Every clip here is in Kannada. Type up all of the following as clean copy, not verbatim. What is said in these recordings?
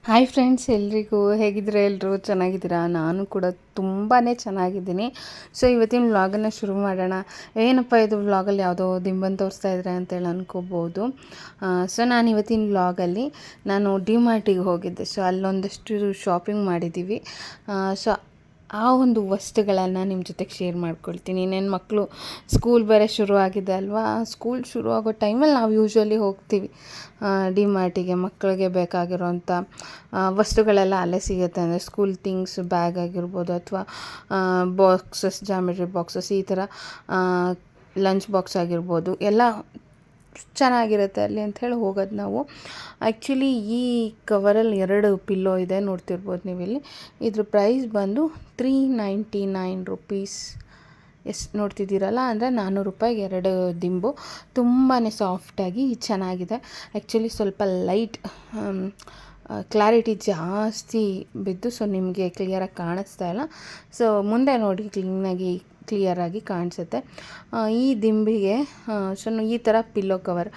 ಹಾಯ್ ಫ್ರೆಂಡ್ಸ್, ಎಲ್ರಿಗೂ ಹೇಗಿದ್ದೀರಾ? ಎಲ್ಲರೂ ಚೆನ್ನಾಗಿದ್ದೀರಾ? ನಾನು ಕೂಡ ತುಂಬಾ ಚೆನ್ನಾಗಿದ್ದೀನಿ. ಸೊ ಇವತ್ತಿನ ವ್ಲಾಗನ್ನು ಶುರು ಮಾಡೋಣ. ಏನಪ್ಪ ಇದು ವ್ಲಾಗಲ್ಲಿ ಯಾವುದೋ ದಿಂಬನ್ನು ತೋರಿಸ್ತಾ ಇದ್ದಾರೆ ಅಂತೇಳಿ ಅನ್ಕೋಬೋದು. ಸೊ ನಾನು ಇವತ್ತಿನ ವ್ಲಾಗಲ್ಲಿ ನಾನು ಡಿ ಮಾರ್ಟಿಗೆ ಹೋಗಿದ್ದೆ. ಸೊ ಅಲ್ಲೊಂದಷ್ಟು ಶಾಪಿಂಗ್ ಮಾಡಿದ್ದೀವಿ. ಸೊ ಆ ಒಂದು ವಸ್ತುಗಳನ್ನು ನಿಮ್ಮ ಜೊತೆಗೆ ಶೇರ್ ಮಾಡ್ಕೊಳ್ತೀನಿ. ಇನ್ನೇನು ಮಕ್ಕಳು ಸ್ಕೂಲ್ ಬೇರೆ ಶುರು ಆಗಿದೆ ಅಲ್ವಾ? ಸ್ಕೂಲ್ ಶುರು ಆಗೋ ಟೈಮಲ್ಲಿ ನಾವು ಯೂಶ್ವಲಿ ಹೋಗ್ತೀವಿ ಡಿ ಮಾರ್ಟಿಗೆ. ಮಕ್ಕಳಿಗೆ ಬೇಕಾಗಿರೋಂಥ ವಸ್ತುಗಳೆಲ್ಲ ಅಲ್ಲೇ ಸಿಗುತ್ತೆ. ಅಂದರೆ ಸ್ಕೂಲ್ ಥಿಂಗ್ಸ್, ಬ್ಯಾಗ್ ಆಗಿರ್ಬೋದು, ಅಥವಾ ಬಾಕ್ಸಸ್, ಜಾಮೆಟ್ರಿ ಬಾಕ್ಸಸ್, ಈ ಥರ ಲಂಚ್ ಬಾಕ್ಸ್ ಆಗಿರ್ಬೋದು, ಎಲ್ಲ ಚೆನ್ನಾಗಿರುತ್ತೆ ಅಲ್ಲಿ ಅಂಥೇಳಿ ಹೋಗೋದು ನಾವು. ಆ್ಯಕ್ಚುಲಿ ಈ ಕವರಲ್ಲಿ 2 ಪಿಲ್ಲೋ ಇದೆ, ನೋಡ್ತಿರ್ಬೋದು ನೀವು ಇಲ್ಲಿ. ಇದ್ರ ಪ್ರೈಸ್ ಬಂದು ₹399. ನೋಡ್ತಿದ್ದೀರಲ್ಲ, ಅಂದರೆ ₹400 2 ದಿಂಬು. ತುಂಬಾ ಸಾಫ್ಟಾಗಿ ಚೆನ್ನಾಗಿದೆ. ಆ್ಯಕ್ಚುಲಿ ಸ್ವಲ್ಪ ಲೈಟ್ ಕ್ಲಾರಿಟಿ ಜಾಸ್ತಿ ಬಿದ್ದು, ಸೊ ನಿಮಗೆ ಕ್ಲಿಯರಾಗಿ ಕಾಣಿಸ್ತಾ ಇಲ್ಲ. ಸೊ ಮುಂದೆ ನೋಡಿ ಕ್ಲಿಯರಾಗಿ ಕಾಣಿಸುತ್ತೆ. ಈ ದಿಂಬಿಗೆ ಸೊ ಈ ಥರ ಪಿಲ್ಲೋ ಕವರ್,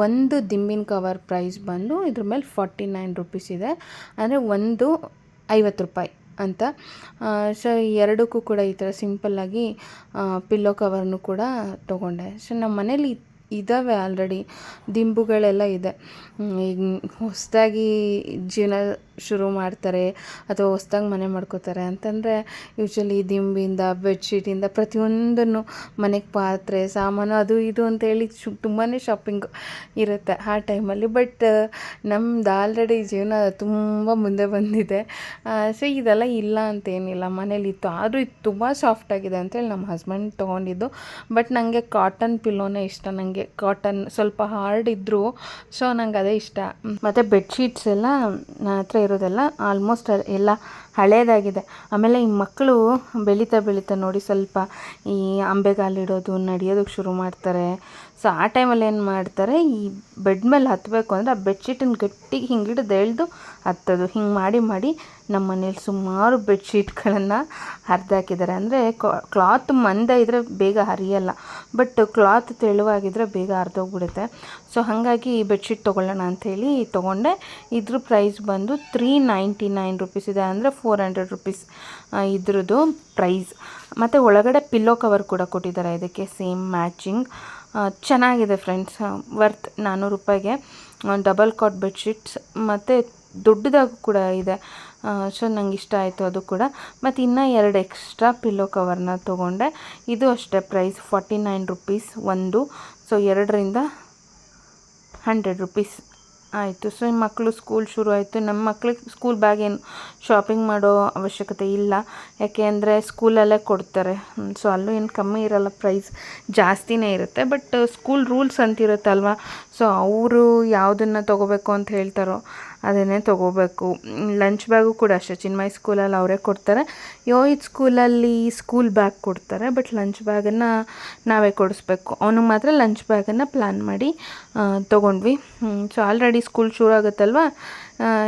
ಒಂದು ದಿಂಬಿನ ಕವರ್ ಪ್ರೈಸ್ ಬಂದು ಇದ್ರ ಮೇಲೆ ₹49 ಇದೆ. ಅಂದರೆ ಒಂದು ₹50 ಅಂತ. ಸೊ ಎರಡಕ್ಕೂ ಕೂಡ ಈ ಥರ ಸಿಂಪಲ್ಲಾಗಿ ಪಿಲ್ಲೋ ಕವರ್ನು ಕೂಡ ತೊಗೊಂಡೆ. ಸೊ ನಮ್ಮ ಮನೇಲಿ ಇದ್ದಾವೆ ಆಲ್ರೆಡಿ, ದಿಂಬುಗಳೆಲ್ಲ ಇದೆ. ಈಗ ಹೊಸದಾಗಿ ಜೀವನ ಶುರು ಮಾಡ್ತಾರೆ ಅಥವಾ ಹೊಸ್ದಾಗಿ ಮನೆ ಮಾಡ್ಕೋತಾರೆ ಅಂತಂದರೆ ಯೂಶ್ವಲಿ ದಿಂಬಿಂದ, ಬೆಡ್ಶೀಟಿಂದ ಪ್ರತಿಯೊಂದನ್ನು, ಮನೆಗೆ ಪಾತ್ರೆ, ಸಾಮಾನು, ಅದು ಇದು ಅಂತೇಳಿ ತುಂಬಾ ಶಾಪಿಂಗ್ ಇರುತ್ತೆ ಆ ಟೈಮಲ್ಲಿ. ಬಟ್ ನಮ್ದು ಆಲ್ರೆಡಿ ಜೀವನ ತುಂಬ ಮುಂದೆ ಬಂದಿದೆ. ಸೊ ಇದೆಲ್ಲ ಇಲ್ಲ ಅಂತೇನಿಲ್ಲ, ಮನೇಲಿತ್ತು. ಆದರೂ ಇದು ತುಂಬ ಸಾಫ್ಟಾಗಿದೆ ಅಂತೇಳಿ ನಮ್ಮ ಹಸ್ಬೆಂಡ್ ತೊಗೊಂಡಿದ್ದು. ಬಟ್ ನನಗೆ ಕಾಟನ್ ಪಿಲ್ಲೋನೇ ಇಷ್ಟ. ನನಗೆ ಕಾಟನ್ ಸ್ವಲ್ಪ ಹಾರ್ಡ್ ಇದ್ದರೂ ಸೊ ನಂಗೆ ಅದೇ ಇಷ್ಟ. ಮತ್ತು ಬೆಡ್ಶೀಟ್ಸ್ ಎಲ್ಲ ನನ್ನ ಹತ್ರ ಇರೋದೆಲ್ಲ ಆಲ್ಮೋಸ್ಟ್ ಎಲ್ಲ ಹಳೇದಾಗಿದೆ. ಆಮೇಲೆ ಈ ಮಕ್ಕಳು ಬೆಳೀತಾ ನೋಡಿ ಸ್ವಲ್ಪ ಈ ಅಂಬೆಗಾಲಿಡೋದು, ನಡೆಯೋದಕ್ಕೆ ಶುರು ಮಾಡ್ತಾರೆ. ಸೊ ಆ ಟೈಮಲ್ಲಿ ಏನು ಮಾಡ್ತಾರೆ, ಈ ಬೆಡ್ ಮೇಲೆ ಹತ್ತಬೇಕು ಅಂದರೆ ಆ ಬೆಡ್ಶೀಟನ್ನು ಗಟ್ಟಿಗೆ ಹಿಂಗೆ ಹಿಡಿದು ಎಳೆದು ಹತ್ತೋದು. ಹಿಂಗೆ ಮಾಡಿ ನಮ್ಮ ಮನೇಲಿ ಸುಮಾರು ಬೆಡ್ಶೀಟ್ಗಳನ್ನು ಹರಿದಾಕಿದ್ದಾರೆ. ಅಂದರೆ ಕ್ಲಾತ್ ಮಂದ ಇದ್ದರೆ ಬೇಗ ಹರಿಯಲ್ಲ, ಬಟ್ ಕ್ಲಾತ್ ತೆಳುವಾಗಿದ್ದರೆ ಬೇಗ ಹರಿದೋಗ್ಬಿಡುತ್ತೆ. ಸೊ ಹಾಗಾಗಿ ಈ ಬೆಡ್ಶೀಟ್ ತೊಗೊಳ್ಳೋಣ ಅಂಥೇಳಿ ತೊಗೊಂಡೆ. ಇದ್ರ ಪ್ರೈಸ್ ಬಂದು ₹399 ಇದೆ, ಅಂದರೆ ₹400 ಇದ್ರದ್ದು ಪ್ರೈಸ್. ಮತ್ತು ಒಳಗಡೆ ಪಿಲ್ಲೋ ಕವರ್ ಕೂಡ ಕೊಟ್ಟಿದ್ದಾರೆ ಇದಕ್ಕೆ, ಸೇಮ್ ಮ್ಯಾಚಿಂಗ್. ಚೆನ್ನಾಗಿದೆ ಫ್ರೆಂಡ್ಸ್, ವರ್ತ್ ₹400ಗೆ ಡಬಲ್ ಕಾಟ್ ಬೆಡ್ಶೀಟ್ಸ್. ಮತ್ತು ದೊಡ್ಡದಾಗೂ ಕೂಡ ಇದೆ. ಸೊ ನಂಗೆ ಇಷ್ಟ ಆಯಿತು ಅದು ಕೂಡ. ಮತ್ತು ಇನ್ನೂ 2 ಎಕ್ಸ್ಟ್ರಾ ಪಿಲ್ಲೋ ಕವರ್ನ ತೊಗೊಂಡೆ. ಇದು ಅಷ್ಟೇ ಪ್ರೈಸ್ ₹49 ಒಂದು. ಸೊ 2ರಿಂದ ₹100 ಆಯಿತು. ಸೊ ಮಕ್ಕಳು ಸ್ಕೂಲ್ ಶುರು ಆಯಿತು. ನಮ್ಮ ಮಕ್ಳಿಗೆ ಸ್ಕೂಲ್ ಬ್ಯಾಗ್ ಏನು ಶಾಪಿಂಗ್ ಮಾಡೋ ಅವಶ್ಯಕತೆ ಇಲ್ಲ, ಯಾಕೆ ಅಂದರೆ ಸ್ಕೂಲಲ್ಲೇ ಕೊಡ್ತಾರೆ. ಸೊ ಅಲ್ಲೂ ಏನು ಕಮ್ಮಿ ಇರೋಲ್ಲ, ಪ್ರೈಸ್ ಜಾಸ್ತಿನೇ ಇರುತ್ತೆ. ಬಟ್ ಸ್ಕೂಲ್ ರೂಲ್ಸ್ ಅಂತಿರುತ್ತಲ್ವ, ಸೊ ಅವರು ಯಾವುದನ್ನು ತೊಗೋಬೇಕು ಅಂತ ಹೇಳ್ತಾರೋ ಅದನ್ನೇ ತೊಗೋಬೇಕು. ಲಂಚ್ ಬ್ಯಾಗು ಕೂಡ ಅಷ್ಟೇ, ಚಿನ್ಮಯ್ ಸ್ಕೂಲಲ್ಲಿ ಅವರೇ ಕೊಡ್ತಾರೆ. ಯೋಹಿತ್ ಸ್ಕೂಲಲ್ಲಿ ಸ್ಕೂಲ್ ಬ್ಯಾಗ್ ಕೊಡ್ತಾರೆ, ಬಟ್ ಲಂಚ್ ಬ್ಯಾಗನ್ನು ನಾವೇ ಕೊಡಿಸ್ಬೇಕು. ಅವನಿಗೆ ಮಾತ್ರ ಲಂಚ್ ಬ್ಯಾಗನ್ನು ಪ್ಲ್ಯಾನ್ ಮಾಡಿ ತೊಗೊಂಡ್ವಿ. ಸೊ ಆಲ್ರೆಡಿ ಸ್ಕೂಲ್ ಶುರು ಆಗುತ್ತಲ್ವ,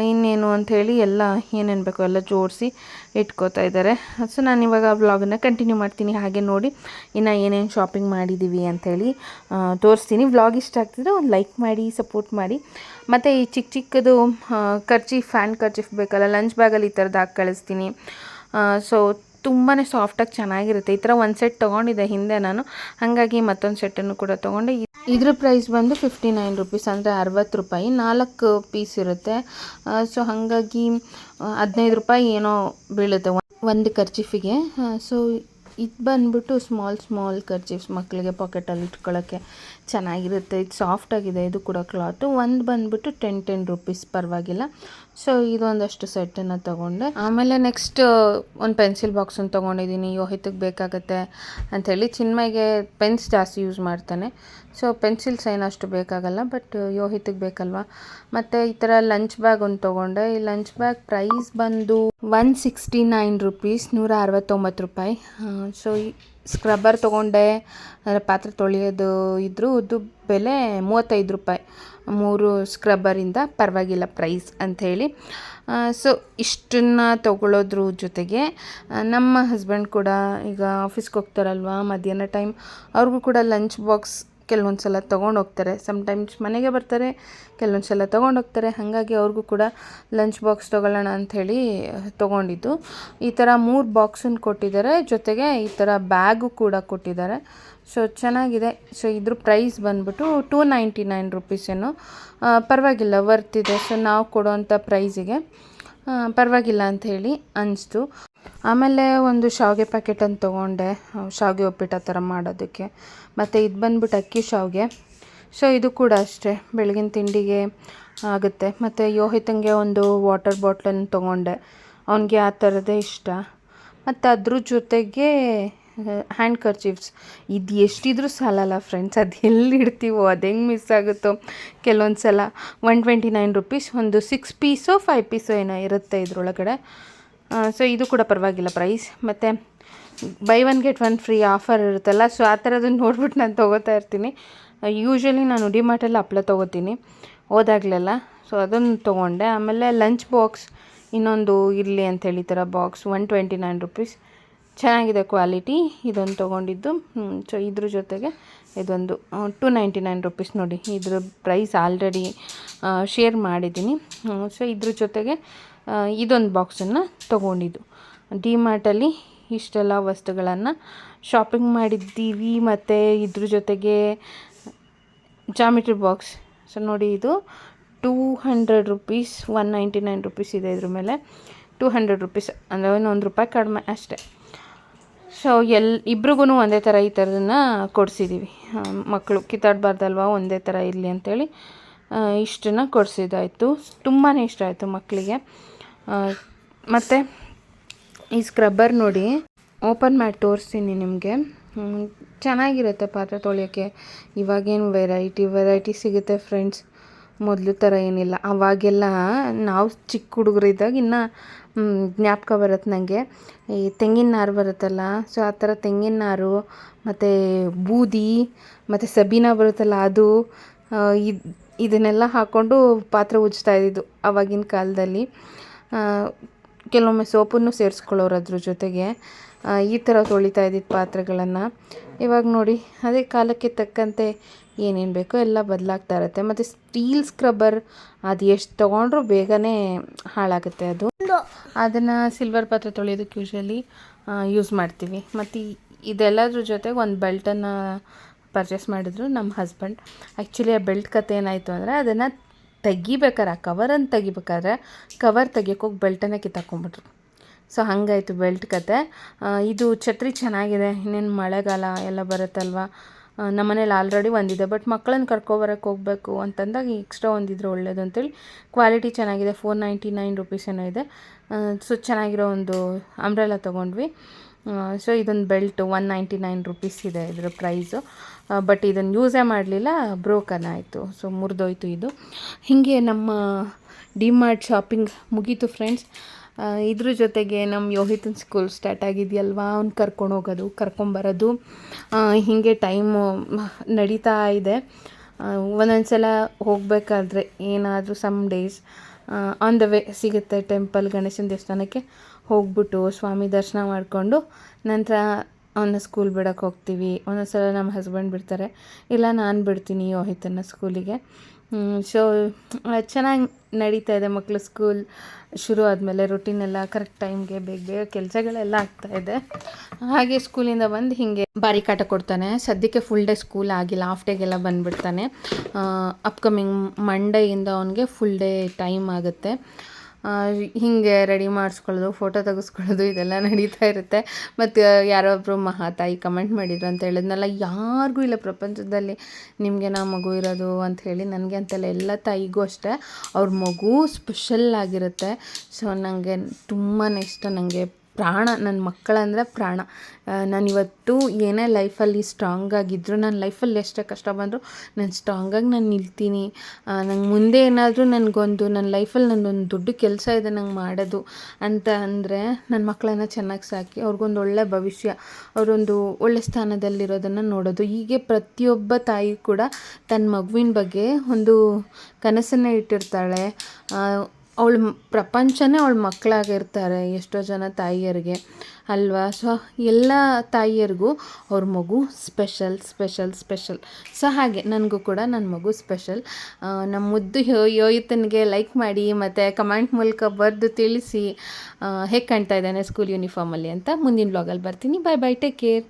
ಇನ್ನೇನು ಅಂಥೇಳಿ ಎಲ್ಲ ಏನೇನು ಬೇಕೋ ಎಲ್ಲ ಜೋಡಿಸಿ ಇಟ್ಕೋತಾ ಇದ್ದಾರೆ. ಸೊ ನಾನು ಇವಾಗ ವ್ಲಾಗನ್ನು ಕಂಟಿನ್ಯೂ ಮಾಡ್ತೀನಿ. ಹಾಗೆ ನೋಡಿ ಇನ್ನು ಏನೇನು ಶಾಪಿಂಗ್ ಮಾಡಿದ್ದೀವಿ ಅಂಥೇಳಿ ತೋರಿಸ್ತೀನಿ. ವ್ಲಾಗ್ ಇಷ್ಟ ಆಗ್ತಿದ್ರೆ ಒಂದು ಲೈಕ್ ಮಾಡಿ, ಸಪೋರ್ಟ್ ಮಾಡಿ. ಮತ್ತು ಈ ಚಿಕ್ಕದು ಹ್ಯಾಂಡ್ ಕರ್ಚೀಫ್ ಬೇಕಲ್ಲ, ಲಂಚ್ ಬ್ಯಾಗಲ್ಲಿ ಈ ಥರದ್ದು ಹಾಕಿ ಕಳಿಸ್ತೀನಿ. ಸೊ ತುಂಬಾ ಸಾಫ್ಟಾಗಿ ಚೆನ್ನಾಗಿರುತ್ತೆ. ಈ ಥರ ಒಂದು ಸೆಟ್ ತೊಗೊಂಡಿದ್ದೆ ಹಿಂದೆ ನಾನು, ಹಾಗಾಗಿ ಮತ್ತೊಂದು ಸೆಟ್ಟನ್ನು ಕೂಡ ತೊಗೊಂಡೆ. ಇದ್ರ ಪ್ರೈಸ್ ಬಂದು ₹59, ಅಂದರೆ ₹60. 4 ಪೀಸ್ ಇರುತ್ತೆ. ಸೊ ಹಾಗಾಗಿ ₹15 ಏನೋ ಬೀಳುತ್ತೆ ಒಂದು ಕರ್ಚೀಫಿಗೆ. ಸೊ ಇದು ಬಂದ್ಬಿಟ್ಟು ಸ್ಮಾಲ್ ಕರ್ಚೀಫ್ಸ್, ಮಕ್ಕಳಿಗೆ ಪಾಕೆಟಲ್ಲಿ ಇಟ್ಕೊಳ್ಳೋಕ್ಕೆ ಚೆನ್ನಾಗಿರುತ್ತೆ. ಇದು ಸಾಫ್ಟಾಗಿದೆ, ಇದು ಕೂಡ ಕ್ಲಾತು. ಒಂದು ಬಂದುಬಿಟ್ಟು $10 ಪರವಾಗಿಲ್ಲ. ಸೊ ಇದೊಂದಷ್ಟು ಸೆಟ್ಟನ್ನು ತೊಗೊಂಡೆ. ಆಮೇಲೆ ನೆಕ್ಸ್ಟ್ ಒಂದು ಪೆನ್ಸಿಲ್ ಬಾಕ್ಸನ್ನು ತೊಗೊಂಡಿದ್ದೀನಿ. ಯೋಹಿತಿಗೆ ಬೇಕಾಗುತ್ತೆ ಅಂಥೇಳಿ. ಚಿನ್ಮಯ್ಗೆ ಪೆನ್ಸ್ ಜಾಸ್ತಿ ಯೂಸ್ ಮಾಡ್ತಾನೆ, ಸೊ ಪೆನ್ಸಿಲ್ಸ್ ಏನಷ್ಟು ಬೇಕಾಗಲ್ಲ, ಬಟ್ ಯೋಹಿತಿಗೆ ಬೇಕಲ್ವ. ಮತ್ತು ಈ ಥರ ಲಂಚ್ ಬ್ಯಾಗ್ ಒಂದು ತೊಗೊಂಡೆ. ಈ ಲಂಚ್ ಬ್ಯಾಗ್ ಪ್ರೈಸ್ ಬಂದು ₹169, ₹169. ಸೊ ಈ ಸ್ಕ್ರಬ್ಬರ್ ತೊಗೊಂಡೆ, ಅಂದರೆ ಪಾತ್ರೆ ತೊಳೆಯೋದು ಇದ್ರದ್ದು ಬೆಲೆ ₹35. 3 ಸ್ಕ್ರಬ್ಬರಿಂದ ಪರವಾಗಿಲ್ಲ ಪ್ರೈಸ್ ಅಂಥೇಳಿ. ಸೊ ಇಷ್ಟನ್ನು ತೊಗೊಳ್ಳೋದ್ರ ಜೊತೆಗೆ ನಮ್ಮ ಹಸ್ಬೆಂಡ್ ಕೂಡ ಈಗ ಆಫೀಸ್ಗೆ ಹೋಗ್ತಾರಲ್ವ, ಮಧ್ಯಾಹ್ನ ಟೈಮ್ ಅವ್ರಿಗೂ ಕೂಡ ಲಂಚ್ ಬಾಕ್ಸ್ ಕೆಲವೊಂದು ಸಲ ತೊಗೊಂಡೋಗ್ತಾರೆ. ಸಮ್ಟೈಮ್ಸ್ ಮನೆಗೆ ಬರ್ತಾರೆ, ಕೆಲವೊಂದು ಸಲ ತೊಗೊಂಡೋಗ್ತಾರೆ. ಹಾಗಾಗಿ ಅವ್ರಿಗೂ ಕೂಡ ಲಂಚ್ ಬಾಕ್ಸ್ ತೊಗೊಳ್ಳೋಣ ಅಂಥೇಳಿ ತೊಗೊಂಡಿದ್ದು. ಈ ಥರ 3 ಬಾಕ್ಸನ್ನು ಕೊಟ್ಟಿದ್ದಾರೆ, ಜೊತೆಗೆ ಈ ಥರ ಬ್ಯಾಗು ಕೂಡ ಕೊಟ್ಟಿದ್ದಾರೆ. ಸೊ ಚೆನ್ನಾಗಿದೆ. ಸೊ ಇದ್ರ ಪ್ರೈಸ್ ಬಂದ್ಬಿಟ್ಟು 299 ರುಪೀಸ್ ಏನೋ. ಪರವಾಗಿಲ್ಲ, ವರ್ತ್ ಇದೆ. ಸೊ ನಾವು ಕೊಡೋವಂಥ ಪ್ರೈಸಿಗೆ ಪರವಾಗಿಲ್ಲ ಅಂಥೇಳಿ ಅನಿಸ್ತು. ಆಮೇಲೆ ಒಂದು ಶಾವಿಗೆ ಪ್ಯಾಕೆಟನ್ನು ತೊಗೊಂಡೆ, ಶಾವಿಗೆ ಉಪ್ಪಿಟ್ಟು ಆ ಥರ ಮಾಡೋದಕ್ಕೆ. ಮತ್ತು ಇದು ಬಂದ್ಬಿಟ್ಟು ಅಕ್ಕಿ ಶಾವಿಗೆ. ಸೊ ಇದು ಕೂಡ ಅಷ್ಟೇ ಬೆಳಗಿನ ತಿಂಡಿಗೆ ಆಗುತ್ತೆ. ಮತ್ತು ಯೋಹಿತಂಗೆ ಒಂದು ವಾಟರ್ ಬಾಟ್ಲನ್ನು ತೊಗೊಂಡೆ, ಅವನಿಗೆ ಆ ಥರದ್ದೇ ಇಷ್ಟ. ಮತ್ತು ಅದ್ರ ಜೊತೆಗೆ ಹ್ಯಾಂಡ್ ಕರ್ಚೀಫ್ಸ್. ಇದು ಎಷ್ಟಿದ್ರೂ ಸಾಲಲ್ಲ ಫ್ರೆಂಡ್ಸ್, ಅದು ಎಲ್ಲಿ ಇಡ್ತೀವೋ ಅದು ಹೆಂಗೆ ಮಿಸ್ ಆಗುತ್ತೋ ಕೆಲವೊಂದು ಸಲ. 129 ರುಪೀಸ್, ಒಂದು 6 ಪೀಸೋ 5 ಪೀಸೋ ಏನೋ ಇರುತ್ತೆ ಇದರೊಳಗಡೆ. ಸೊ ಇದು ಕೂಡ ಪರವಾಗಿಲ್ಲ ಪ್ರೈಸ್. ಮತ್ತು ಬೈ 1 ಗೆಟ್ 1 ಫ್ರೀ ಆಫರ್ ಇರುತ್ತಲ್ಲ, ಸೊ ಆ ಥರದನ್ನು ನೋಡ್ಬಿಟ್ಟು ನಾನು ತೊಗೋತಾ ಇರ್ತೀನಿ. ಯೂಶ್ವಲಿ ನಾನು ಡಿಮಾರ್ಟಲ್ಲಿ ಹಪ್ಳ ತೊಗೋತೀನಿ ಹೋದಾಗಲೆಲ್ಲ. ಸೊ ಅದನ್ನು ತೊಗೊಂಡೆ. ಆಮೇಲೆ ಲಂಚ್ ಬಾಕ್ಸ್ ಇನ್ನೊಂದು ಇರಲಿ ಅಂಥೇಳಿ ಈ ಥರ ಬಾಕ್ಸ್ 129 ರುಪೀಸ್, ಚೆನ್ನಾಗಿದೆ ಕ್ವಾಲಿಟಿ. ಇದೊಂದು ತೊಗೊಂಡಿದ್ದು. ಸೊ ಇದ್ರ ಜೊತೆಗೆ ಇದೊಂದು 299 ರುಪೀಸ್. ನೋಡಿ ಇದ್ರ ಪ್ರೈಸ್ ಆಲ್ರೆಡಿ ಶೇರ್ ಮಾಡಿದ್ದೀನಿ. ಸೊ ಇದ್ರ ಜೊತೆಗೆ ಇದೊಂದು ಬಾಕ್ಸನ್ನು ತೊಗೊಂಡಿದ್ದು. ಡಿಮಾರ್ಟಲ್ಲಿ ಇಷ್ಟೆಲ್ಲ ವಸ್ತುಗಳನ್ನು ಶಾಪಿಂಗ್ ಮಾಡಿದ್ದೀವಿ. ಮತ್ತು ಇದ್ರ ಜೊತೆಗೆ ಜಾಮಿಟ್ರಿ ಬಾಕ್ಸ್. ಸೊ ನೋಡಿ ಇದು 200 ರುಪೀಸ್, 199 ರುಪೀಸ್ ಇದೆ ಇದ್ರ ಮೇಲೆ. 200 ರುಪೀಸ್ ಅಂದರೆ ಒಂದು ರೂಪಾಯಿ ಕಡಿಮೆ ಅಷ್ಟೇ. ಸೊ ಇಬ್ರಿಗೂ ಒಂದೇ ಥರ ಈ ಥರದನ್ನು ಕೊಡಿಸಿದ್ದೀವಿ. ಮಕ್ಕಳು ಕಿತ್ತಾಡಬಾರ್ದಲ್ವ, ಒಂದೇ ಥರ ಇರಲಿ ಅಂಥೇಳಿ ಇಷ್ಟನ್ನು ಕೊಡಿಸಿದ್ದಾಯಿತು. ತುಂಬಾ ಇಷ್ಟ ಆಯಿತು ಮಕ್ಕಳಿಗೆ. ಮತ್ತು ಈ ಸ್ಕ್ರಬ್ಬರ್ ನೋಡಿ, ಓಪನ್ ಮಾಡಿ ತೋರಿಸ್ತೀನಿ ನಿಮಗೆ. ಚೆನ್ನಾಗಿರುತ್ತೆ ಪಾತ್ರೆ ತೊಳೆಯೋಕ್ಕೆ. ಇವಾಗೇನು ವೆರೈಟಿ ಸಿಗುತ್ತೆ ಫ್ರೆಂಡ್ಸ್, ಮೊದಲು ಥರ ಏನಿಲ್ಲ. ಅವಾಗೆಲ್ಲ ನಾವು ಚಿಕ್ಕ ಹುಡುಗರಿದ್ದಾಗ ಇನ್ನು ಜ್ಞಾಪಕ ಬರುತ್ತೆ ನನಗೆ, ಈ ತೆಂಗಿನ ನಾರು ಬರುತ್ತಲ್ಲ, ಸೊ ಆ ಥರ ತೆಂಗಿನ ನಾರು ಮತ್ತು ಬೂದಿ ಮತ್ತು ಸಬೀನಾ ಬರುತ್ತಲ್ಲ ಅದು, ಇದನ್ನೆಲ್ಲ ಹಾಕ್ಕೊಂಡು ಪಾತ್ರೆ ಉಜ್ತಾ ಇದ್ದಿದ್ದು ಆವಾಗಿನ ಕಾಲದಲ್ಲಿ. ಕೆಲವೊಮ್ಮೆ ಸೋಪನ್ನು ಸೇರಿಸ್ಕೊಳ್ಳೋರು ಅದ್ರ ಜೊತೆಗೆ. ಈ ಥರ ತೊಳಿತಾ ಇದ್ದಿದ್ದು ಪಾತ್ರೆಗಳನ್ನು. ಇವಾಗ ನೋಡಿ ಅದೇ ಕಾಲಕ್ಕೆ ತಕ್ಕಂತೆ ಏನೇನು ಬೇಕೋ ಎಲ್ಲ ಬದಲಾಗ್ತಾ ಇರುತ್ತೆ. ಮತ್ತು ಸ್ಟೀಲ್ ಸ್ಕ್ರಬ್ಬರ್ ಅದು ಎಷ್ಟು ತೊಗೊಂಡ್ರೂ ಬೇಗನೆ ಹಾಳಾಗುತ್ತೆ. ಅದನ್ನು ಸಿಲ್ವರ್ ಪಾತ್ರೆ ತೊಳೆಯೋದಕ್ಕೆ ಯೂಶ್ವಲಿ ಯೂಸ್ ಮಾಡ್ತೀವಿ. ಮತ್ತು ಇದೆಲ್ಲದ್ರ ಜೊತೆಗೆ ಒಂದು ಬೆಲ್ಟನ್ನು ಪರ್ಚೇಸ್ ಮಾಡಿದ್ರು ನಮ್ಮ ಹಸ್ಬೆಂಡ್. ಆ್ಯಕ್ಚುಲಿ ಆ ಬೆಲ್ಟ್ ಕತೆ ಏನಾಯಿತು ಅಂದರೆ, ಅದನ್ನು ತೆಗಿಬೇಕಾದ್ರೆ, ಆ ಕವರನ್ನು ತೆಗಿಬೇಕಾದ್ರೆ ಕವರ್ ತೆಗಿಯೋಕ್ಕೋಗಿ ಬೆಲ್ಟನ್ನೇ ಕಿತ್ತಾಕೊಂಡ್ಬಿಟ್ರು. ಸೊ ಹಾಗಾಯಿತು ಬೆಲ್ಟ್ ಕತೆ. ಇದು ಛತ್ರಿ ಚೆನ್ನಾಗಿದೆ, ಇನ್ನೇನು ಮಳೆಗಾಲ ಎಲ್ಲ ಬರುತ್ತಲ್ವ. ನಮ್ಮ ಮನೇಲಿ ಆಲ್ರೆಡಿ ಒಂದಿದೆ, ಬಟ್ ಮಕ್ಕಳನ್ನ ಕರ್ಕೊಬರಕ್ಕೆ ಹೋಗಬೇಕು ಅಂತಂದಾಗ ಎಕ್ಸ್ಟ್ರಾ ಒಂದಿದ್ರೆ ಒಳ್ಳೇದು ಅಂತೇಳಿ. ಕ್ವಾಲಿಟಿ ಚೆನ್ನಾಗಿದೆ, 499 ರುಪೀಸ್ ಏನೋ ಇದೆ. ಸೊ ಚೆನ್ನಾಗಿರೋ ಒಂದು ಅಂಬ್ರೆಲಾ ತೊಗೊಂಡ್ವಿ. ಸೊ ಇದೊಂದು ಬೆಲ್ಟ್ 199 ರುಪೀಸ್ ಇದೆ ಇದರ ಪ್ರೈಸು. ಬಟ್ ಇದನ್ನು ಯೂಸೇ ಮಾಡಲಿಲ್ಲ, ಬ್ರೋಕನ್ ಆಯಿತು. ಸೊ ಮುರಿದೋಯ್ತು ಇದು. ಹೀಗೆ ನಮ್ಮ ಡಿಮಾರ್ಟ್ ಶಾಪಿಂಗ್ ಮುಗೀತು ಫ್ರೆಂಡ್ಸ್. ಇದ್ರ ಜೊತೆಗೆ ನಮ್ಮ ಯೋಹಿತನ ಸ್ಕೂಲ್ ಸ್ಟಾರ್ಟ್ ಆಗಿದೆಯಲ್ವ, ಅವ್ನು ಕರ್ಕೊಂಡೋಗೋದು ಕರ್ಕೊಂಬರೋದು ಹೀಗೆ ಟೈಮು ನಡೀತಾ ಇದೆ. ಒಂದೊಂದು ಸಲ ಹೋಗಬೇಕಾದ್ರೆ ಏನಾದರೂ some days on the way ಸಿಗುತ್ತೆ ಟೆಂಪಲ್, ಗಣೇಶನ ದೇವಸ್ಥಾನಕ್ಕೆ ಹೋಗ್ಬಿಟ್ಟು ಸ್ವಾಮಿ ದರ್ಶನ ಮಾಡಿಕೊಂಡು ನಂತರ ಅವನ್ನ ಸ್ಕೂಲ್ ಬಿಡೋಕ್ಕೆ ಹೋಗ್ತೀವಿ. ಒಂದೊಂದು ಸಲ ನಮ್ಮ ಹಸ್ಬೆಂಡ್ ಬಿಡ್ತಾರೆ, ಇಲ್ಲ ನಾನು ಬಿಡ್ತೀನಿ ಯೋಹಿತನ ಸ್ಕೂಲಿಗೆ. ಸೊ ಚೆನ್ನಾಗಿ ನಡೀತಾ ಇದೆ. ಮಕ್ಕಳು ಸ್ಕೂಲ್ ಶುರು ಆದಮೇಲೆ ರುಟೀನೆಲ್ಲ ಕರೆಕ್ಟ್ ಟೈಮ್ಗೆ ಬೇಗ ಕೆಲಸಗಳೆಲ್ಲ ಆಗ್ತಾಯಿದೆ. ಹಾಗೆ ಸ್ಕೂಲಿಂದ ಬಂದು ಹೀಗೆ ಬಾರಿ ಕಾಟ ಕೊಡ್ತಾನೆ. ಸದ್ಯಕ್ಕೆ ಫುಲ್ ಡೇ ಸ್ಕೂಲ್ ಆಗಿಲ್ಲ, ಹಾಫ್ ಡೇಗೆಲ್ಲ ಬಂದುಬಿಡ್ತಾನೆ. ಅಪ್ಕಮಿಂಗ್ ಮಂಡೆಯಿಂದ ಅವನಿಗೆ ಫುಲ್ ಡೇ ಟೈಮ್ ಆಗುತ್ತೆ. ಹೀಗೆ ರೆಡಿ ಮಾಡಿಸ್ಕೊಳ್ಳೋದು, ಫೋಟೋ ತೆಗೆಸ್ಕೊಳ್ಳೋದು ಇದೆಲ್ಲ ನಡೀತಾ ಇರುತ್ತೆ. ಮತ್ತು ಯಾರೊಬ್ಬರು ಮಹಾತಾಯಿ ಕಮೆಂಟ್ ಮಾಡಿದ್ರು ಅಂತ ಹೇಳಿದ್ನಲ್ಲ, ಯಾರಿಗೂ ಇಲ್ಲ ಪ್ರಪಂಚದಲ್ಲಿ ನಿಮಗೆ ನಾ ಮಗು ಇರೋದು ಅಂಥೇಳಿ. ನನಗೆ ಅಂತಲ್ಲ, ಎಲ್ಲ ತಾಯಿಗೂ ಅಷ್ಟೇ ಅವ್ರ ಮಗು ಸ್ಪೆಷಲ್ ಆಗಿರುತ್ತೆ. ಸೊ ನನಗೆ ತುಂಬಾ ಇಷ್ಟ, ನನಗೆ ಪ್ರಾಣ, ನನ್ನ ಮಕ್ಕಳಂದರೆ ಪ್ರಾಣ. ನಾನಿವತ್ತು ಏನೇ ಲೈಫಲ್ಲಿ ಸ್ಟ್ರಾಂಗಾಗಿದ್ದರೂ, ನನ್ನ ಲೈಫಲ್ಲಿ ಎಷ್ಟೇ ಕಷ್ಟ ಬಂದರೂ ನಾನು ಸ್ಟ್ರಾಂಗಾಗಿ ನಾನು ನಿಲ್ತೀನಿ. ನಂಗೆ ಮುಂದೆ ಏನಾದರೂ ನನ್ನ ಲೈಫಲ್ಲಿ ನನ್ನೊಂದು ದೊಡ್ಡ ಕೆಲಸ ಇದೆ ನಂಗೆ ಮಾಡೋದು ಅಂತ ಅಂದರೆ, ನನ್ನ ಮಕ್ಕಳನ್ನ ಚೆನ್ನಾಗಿ ಸಾಕಿ ಅವ್ರಿಗೊಂದು ಒಳ್ಳೆ ಭವಿಷ್ಯ, ಅವರೊಂದು ಒಳ್ಳೆ ಸ್ಥಾನದಲ್ಲಿರೋದನ್ನು ನೋಡೋದು. ಹೀಗೆ ಪ್ರತಿಯೊಬ್ಬ ತಾಯಿ ಕೂಡ ತನ್ನ ಮಗುವಿನ ಬಗ್ಗೆ ಒಂದು ಕನಸನ್ನೇ ಇಟ್ಟಿರ್ತಾಳೆ. ಅವಳ ಪ್ರಪಂಚನೇ ಅವಳ ಮಕ್ಕಳಾಗಿರ್ತಾರೆ ಎಷ್ಟೋ ಜನ ತಾಯಿಯರಿಗೆ ಅಲ್ವಾ. ಸೊ ಎಲ್ಲ ತಾಯಿಯರಿಗೂ ಅವ್ರ ಮಗು ಸ್ಪೆಷಲ್ ಸ್ಪೆಷಲ್ ಸ್ಪೆಷಲ್. ಸೊ ಹಾಗೆ ನನಗೂ ಕೂಡ ನನ್ನ ಮಗು ಸ್ಪೆಷಲ್. ನಮ್ಮ ಮುದ್ದು ಯೋಯಿತನಿಗೆ ಲೈಕ್ ಮಾಡಿ ಮತ್ತು ಕಮೆಂಟ್ ಮೂಲಕ ಬರೆದು ತಿಳಿಸಿ ಹೇಗೆ ಕಾಣ್ತಾ ಇದ್ದಾನೆ ಸ್ಕೂಲ್ ಯೂನಿಫಾರ್ಮಲ್ಲಿ ಅಂತ. ಮುಂದಿನ ಬ್ಲಾಗಲ್ಲಿ ಬರ್ತೀನಿ. ಬಾಯ್ ಬಾಯ್, ಟೇಕ್ ಕೇರ್.